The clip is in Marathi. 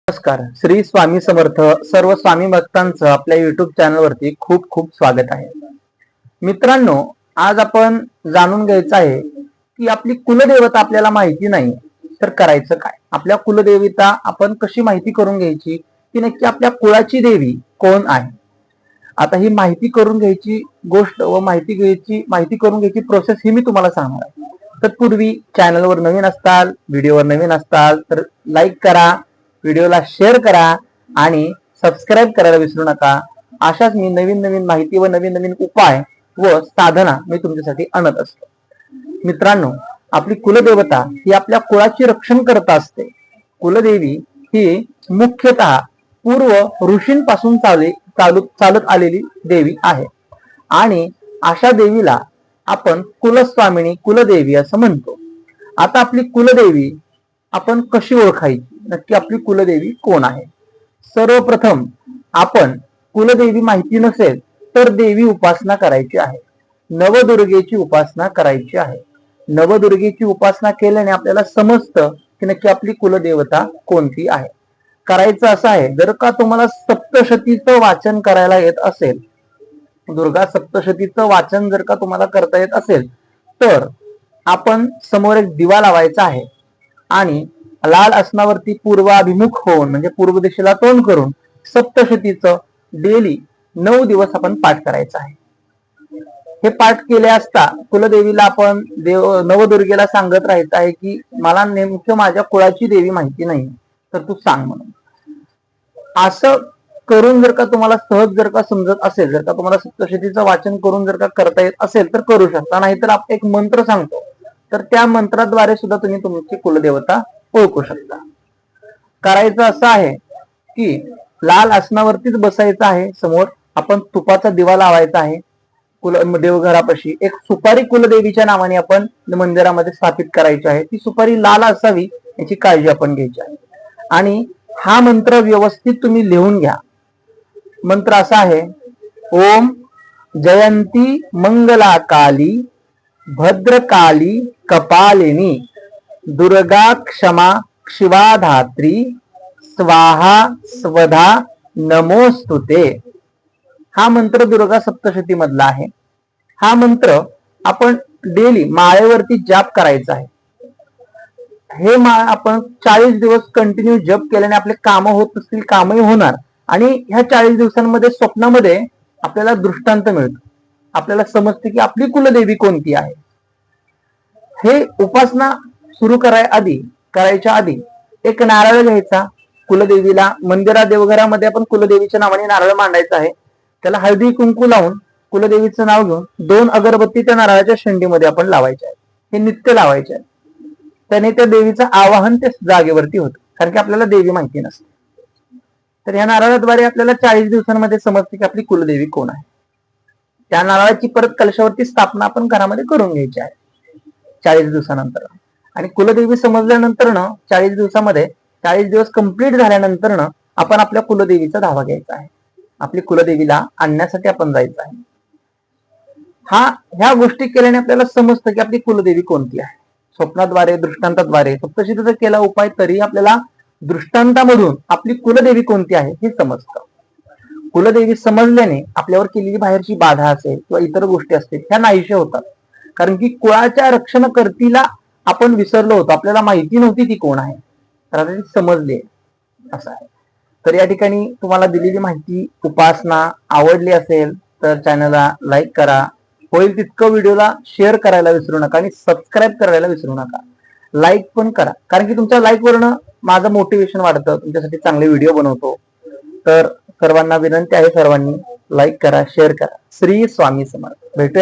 नमस्कार. श्री स्वामी समर्थ. सर्व स्वामी भक्तांचं आपल्या युट्यूब चॅनलवरती खूप खूप स्वागत आहे. मित्रांनो, आज आपण जाणून घ्यायचं आहे की आपली कुलदेवता आपल्याला माहिती नाही तर करायचं काय. आपल्या कुलदेवता आपण कशी माहिती करून घ्यायची की नक्की आपल्या कुळाची देवी कोण आहे. आता ही माहिती करून घ्यायची गोष्ट व माहिती करून घ्यायची प्रोसेस ही मी तुम्हाला सांगणार आहे. तत्पूर्वी चॅनलवर नवीन असताल, व्हिडिओवर नवीन असताल तर लाईक करा, व्हिडिओला शेअर करा आणि सबस्क्राईब करायला विसरू नका. अशाच मी नवीन नवीन माहिती व नवीन नवीन उपाय व साधना मी तुमच्यासाठी आणत असतो. मित्रांनो, आपली कुलदेवता ही आपल्या कुळाची रक्षण करत असते. कुलदेवी ही मुख्यतः पूर्व ऋषींपासून चालत आलेली देवी आहे आणि अशा देवीला आपण कुलस्वामिनी कुलदेवी असं म्हणतो. आता आपली कुलदेवी आपण कशी ओळखायची, नक्की आपली कुलदेवी कोण आहे. सर्वप्रथम आपण कुलदेवी माहिती नसेल तर देवी उपासना करायची आहे. नवदुर्गेची उपासना करायची आहे. नवदुर्गेची उपासना केल्याने आपल्याला समजतं की नक्की आपली कुलदेवता कोणती आहे. करायचं असं आहे, जर का तुम्हाला सप्तशतीचं वाचन करायला येत असेल, दुर्गा सप्तशतीचं वाचन जर का तुम्हाला करता येत असेल तर आपण समोर एक दिवा लावायचा आहे आणि लाल आसनावरती पूर्वाभिमुख होऊन म्हणजे पूर्व दिशेला तोंड करून सप्तशतीचं डेली 9 दिवस आपण पाठ करायचं आहे. हे पाठ केले असता कुलदेवीला आपण नवदुर्गेला सांगत राहायचं आहे की मला नेमकं माझ्या कुळाची देवी माहिती नाही तर तू सांग म्हणून. असं करून जर का तुम्हाला सहज जर का समजत असेल, जर का तुम्हाला सप्तशतीचं वाचन करून जर का करता येत असेल तर करू शकता. नाहीतर आपण एक मंत्र सांगतो तर त्या मंत्राद्वारे सुद्धा तुम्ही तुमची कुलदेवता ओळखू शकता. करायचं असं आहे की लाल आसनावरतीच बसायचं आहे. समोर आपण तुपाचा दिवा लावायचा आहे. देवघरापाशी एक सुपारी कुलदेवीच्या नावाने आपण मंदिरामध्ये स्थापित करायची आहे. ती सुपारी लाल असावी याची काळजी आपण घ्यायची आहे. आणि हा मंत्र व्यवस्थित तुम्ही लिहून घ्या. मंत्र असा आहे, ओम जयंती मंगला काली भद्रकाली कपालिनी दुर्गा क्षमा शिवाधात्री स्वाहा स्वधा नमोस्तुते. हा मंत्र दुर्गा सप्तशती मधला आहे. हा मंत्र आपण डेली माळेवरती जाप करायचा आहे. हे आपण 40 दिवस कंटिन्यू जप केल्याने आपले काम होत असतील, कामही होणार आणि ह्या 40 दिवसांमध्ये स्वप्नामध्ये आपल्याला दृष्टांत मिळतो. आपल्याला समजते की आपली कुलदेवी कोणती आहे. हे उपासना सुरू करायच्या आधी एक नारळ घ्यायचा. कुलदेवीला मंदिरात देवघरामध्ये आपण कुलदेवीच्या नावाने नारळ मांडायचा आहे. त्याला हळदी कुंकू लावून कुलदेवीचं नाव घेऊन 2 अगरबत्ती त्या नारळाच्या शेंडीमध्ये आपण लावायचे आहे. हे नित्य लावायचे आहे. त्याने त्या देवीचं आवाहन त्या जागेवरती होतं, कारण की आपल्याला देवी माहिती नसते. तर ह्या नारळाद्वारे आपल्याला 40 दिवसांमध्ये समजते की आपली कुलदेवी कोण आहे. त्या नारळाची परत कलशावरती स्थापना आपण घरामध्ये करून घ्यायची आहे 40 दिवसानंतर. आणि कुलदेवी समजल्यानंतर 40 दिवसामध्ये 40 दिवस कंप्लीट झाल्यानंतर आपण आपल्या कुलदेवीचा धावा घ्यायचा आहे. आपली कुलदेवीला आणण्यासाठी आपण जायचं आहे. ह्या गोष्टी केल्याने आपल्याला समजतं की आपली कुलदेवी कोणती आहे. स्वप्नाद्वारे, दृष्टांताद्वारे, सप्तशतीचा केला उपाय तरी आपल्याला दृष्टांतामधून आपली कुलदेवी कोणती आहे हे समजतं. कुलदेवी समजल्याने आपल्यावर केलेली बाहेरची बाधा असेल किंवा इतर गोष्टी असतील ह्या नाहीशा होतात. कारण की कुळाच्या रक्षणकर्तीला आपण विसरलो होतो. आपल्याला माहिती नव्हती ती कोण आहे, तर आता ती समजली असं आहे. तर या ठिकाणी तुम्हाला दिलेली माहिती उपासना आवडली असेल तर चॅनलला लाईक करा. होईल तितकं व्हिडिओला शेअर करायला विसरू नका आणि सबस्क्राईब करायला विसरू नका. लाईक पण करा, कारण की तुमच्या लाईक वरनं माझं मोटिवेशन वाढतं, तुमच्यासाठी चांगले व्हिडिओ बनवतो. तर सर्वांना विनंती आहे, सर्वांनी लाईक करा, शेअर करा. श्री स्वामी समर्थ. भेटूया